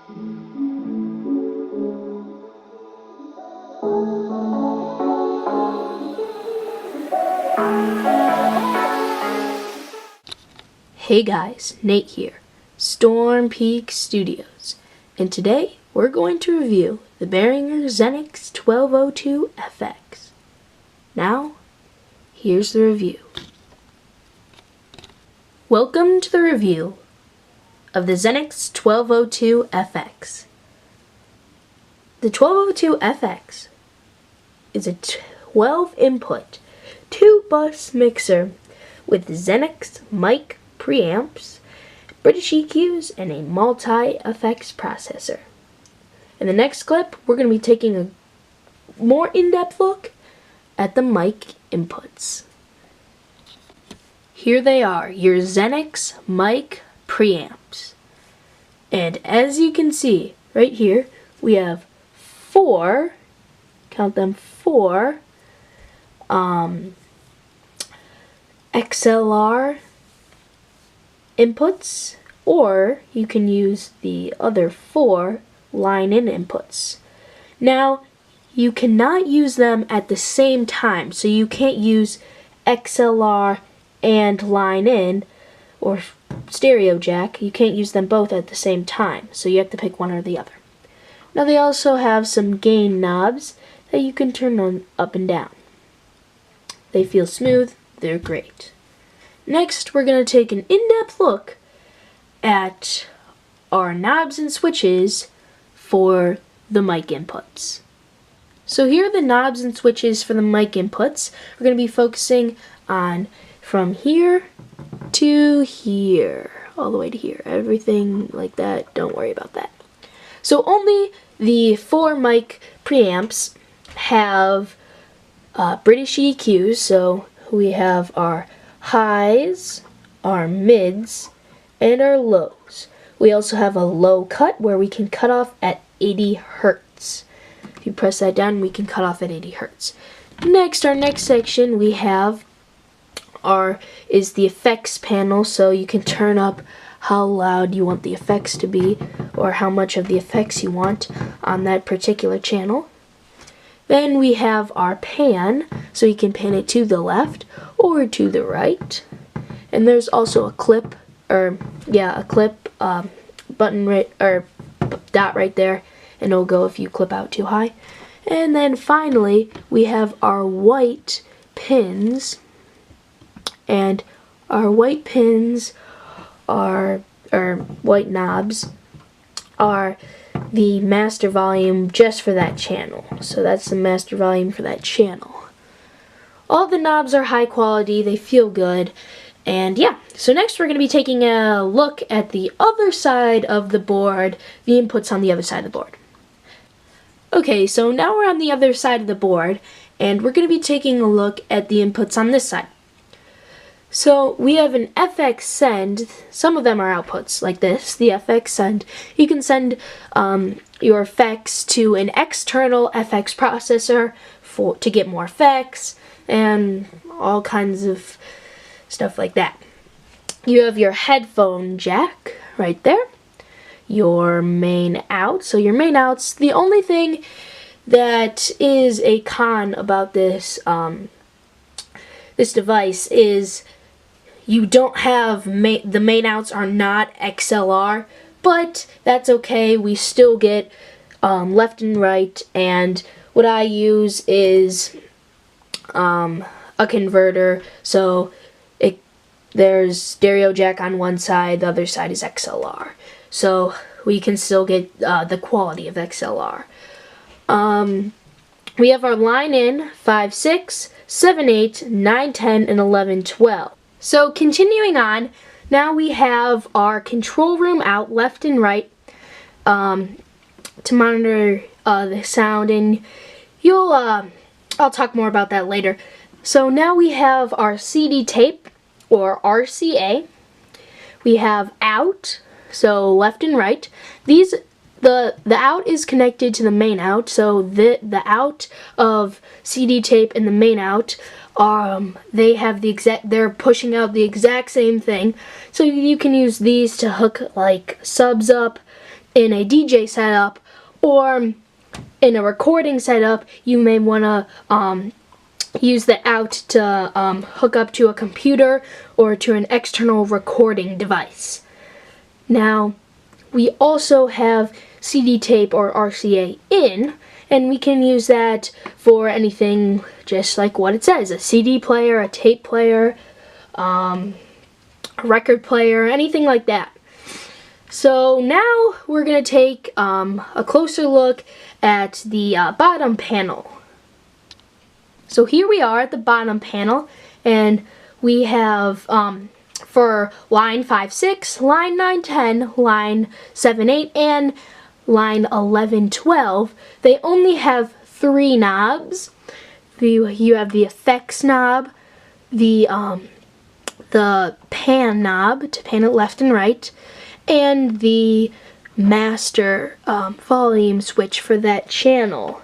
Hey guys, Nate here, Storm Peak Studios, and today we're going to review the Behringer Xenyx 1202fx. Now, here's the review. Welcome to the review of the Xenyx 1202fx. The 1202fx is a 12-input, 2-bus mixer with Xenyx mic preamps, British EQs, and a multi-effects processor. In the next clip, we're going to be taking a more in-depth look at the mic inputs. Here they are, your Xenyx mic preamps. And as you can see, right here, we have four, count them, four XLR inputs, or you can use the other 4 line-in inputs. Now, you cannot use them at the same time, so you can't use XLR and line-in or stereo jack. You can't use them both at the same time, so you have to pick one or the other. Now, they also have some gain knobs that you can turn on up and down. They feel smooth, they're great. Next, we're going to take an in-depth look at our knobs and switches for the mic inputs. So here are the knobs and switches for the mic inputs. We're going to be focusing on from here to here, all the way to here. Everything like that, don't worry about that. So only the 4 mic preamps have British EQs, so we have our highs, our mids, and our lows. We also have a low cut where we can cut off at 80 Hertz. If you press that down, we can cut off at 80 Hertz. Next, our next section we have is the effects panel, so you can turn up how loud you want the effects to be or how much of the effects you want on that particular channel. Then we have our pan, so you can pan it to the left or to the right. And there's also a clip, button right, or dot right there, and it'll go if you clip out too high. And then finally, we have our white pins, and our white pins are, or white knobs, are the master volume just for that channel. So that's the master volume for that channel. All the knobs are high quality, they feel good, and yeah. So next we're going to be taking a look at the other side of the board, the inputs on the other side of the board. Okay, so now we're on the other side of the board, and we're going to be taking a look at the inputs on this side. So we have an FX send. Some of them are outputs, like this, the FX send. You can send your effects to an external FX processor to get more effects and all kinds of stuff like that. You have your headphone jack right there, your main out. So your main out's the only thing that is a con about this this device is you don't have the main outs are not XLR, but that's okay. We still get left and right, and what I use is a converter. So there's stereo jack on one side, the other side is XLR. So we can still get the quality of XLR. We have our line in 5, 6, 7, 8, 9, 10, and 11, 12. So continuing on, now we have our control room out left and right to monitor the sound, and I'll talk more about that later. So now we have our CD tape, or RCA. We have out, so left and right. The out is connected to the main out, so the out of CD tape and the main out they're pushing out the exact same thing. So you can use these to hook like subs up in a DJ setup or in a recording setup, you may want to use the out to hook up to a computer or to an external recording device. Now, we also have CD tape or RCA in, and we can use that for anything just like what it says, a CD player, a tape player, a record player, anything like that. So now we're going to take a closer look at the bottom panel. So here we are at the bottom panel, and we have for line 5-6, line 9-10, line 7-8, and line 11-12, they only have 3 knobs. You have the effects knob, the pan knob to pan it left and right, and the master volume switch for that channel.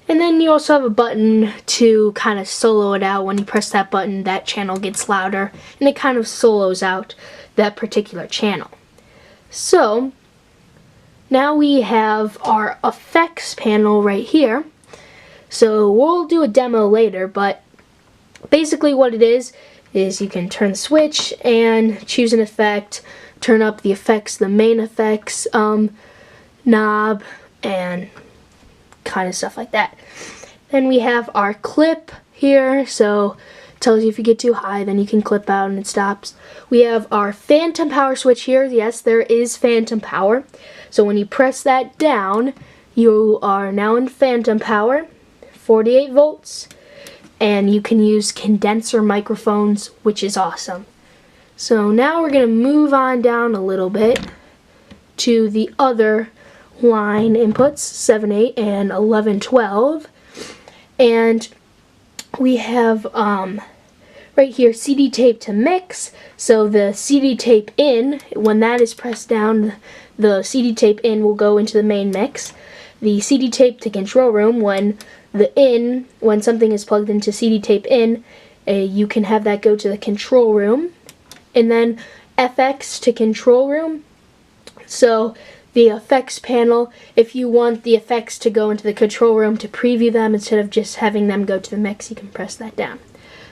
And then you also have a button to kind of solo it out. When you press that button, that channel gets louder, and it kind of solos out that particular channel. So now we have our effects panel right here. So we'll do a demo later, but basically what it is you can turn the switch and choose an effect, turn up the effects, the main effects knob, and kind of stuff like that. Then we have our clip here, so it tells you if you get too high, then you can clip out and it stops. We have our phantom power switch here. Yes, there is phantom power. So when you press that down, you are now in phantom power, 48 volts, and you can use condenser microphones, which is awesome. So now we're going to move on down a little bit to the other line inputs, 7-8 and 11-12, and we have right here CD tape to mix. So the CD tape in, when that is pressed down, the CD tape in will go into the main mix. The CD tape to control room, when something is plugged into CD tape in, you can have that go to the control room. And then FX to control room. So the effects panel, if you want the effects to go into the control room to preview them instead of just having them go to the mix, you can press that down.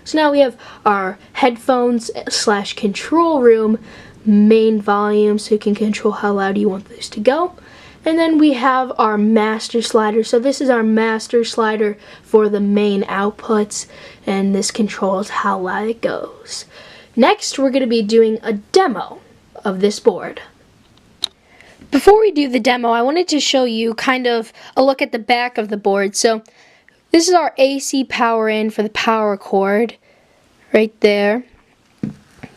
So now we have our headphones / control room main volume, so you can control how loud you want those to go. And then we have our master slider. So this is our master slider for the main outputs, and this controls how loud it goes. Next, we're going to be doing a demo of this board. Before we do the demo, I wanted to show you kind of a look at the back of the board. So this is our AC power in for the power cord right there.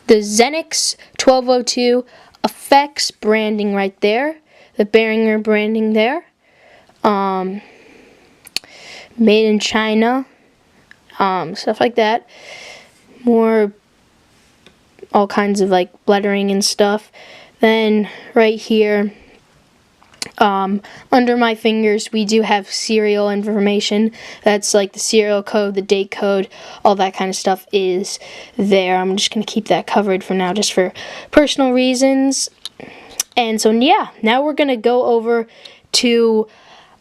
The Xenyx 1202fx branding right there. The Behringer branding there. Made in China. Stuff like that. All kinds of like lettering and stuff. Then right here, under my fingers, we do have serial information. That's like the serial code, the date code, all that kind of stuff is there. I'm just going to keep that covered for now just for personal reasons. And so yeah, now we're going to go over to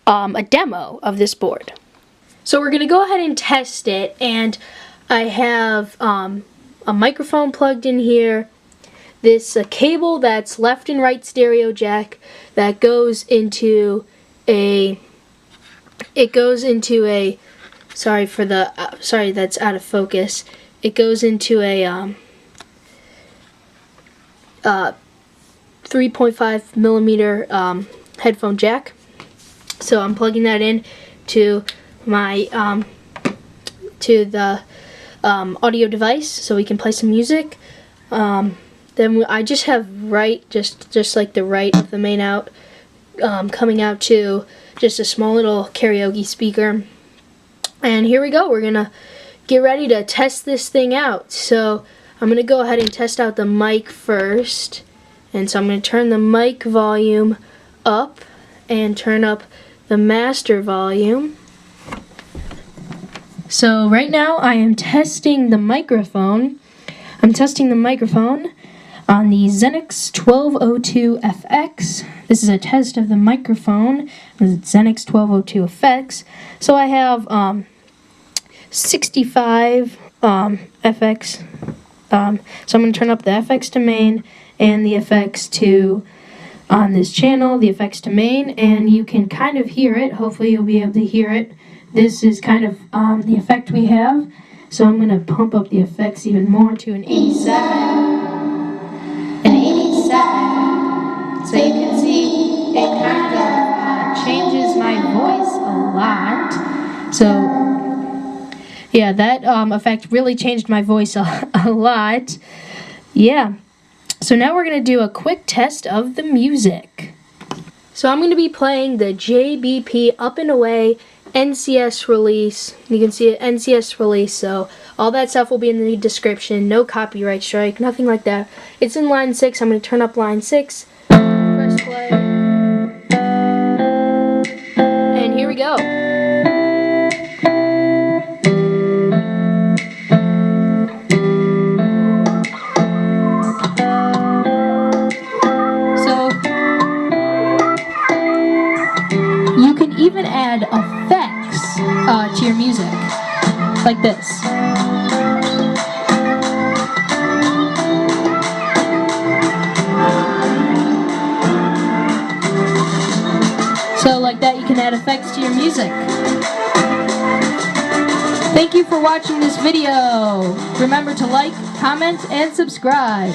a demo of this board. So we're going to go ahead and test it, and I have a microphone plugged in here. This cable that's left and right stereo jack that goes into a, sorry that's out of focus. It goes into a 3.5 millimeter headphone jack. So I'm plugging that in to my to the audio device so we can play some music. Then I just have just like the right of the main out coming out to just a small little karaoke speaker. And here we go. We're gonna get ready to test this thing out. So I'm gonna go ahead and test out the mic first. And so I'm gonna turn the mic volume up and turn up the master volume. So right now I am testing the microphone. on the Xenyx 1202fx. This is a test of the microphone, the Xenyx 1202fx. So I have 65 FX. So I'm going to turn up the FX to main and the FX to on this channel, the FX to main, and you can kind of hear it. Hopefully you'll be able to hear it. This is kind of the effect we have. So I'm going to pump up the effects even more to an 87. An 87. So you can see it kind of changes my voice a lot. So yeah, that effect really changed my voice a lot. Yeah. So now we're going to do a quick test of the music. So I'm going to be playing the JBP Up and Away NCS release. You can see it, NCS release, so all that stuff will be in the description. No copyright strike, nothing like that. It's in line 6. I'm going to turn up line 6, press play, and here we go. You can even add effects to your music, like this. So like that, you can add effects to your music. Thank you for watching this video. Remember to like, comment, and subscribe.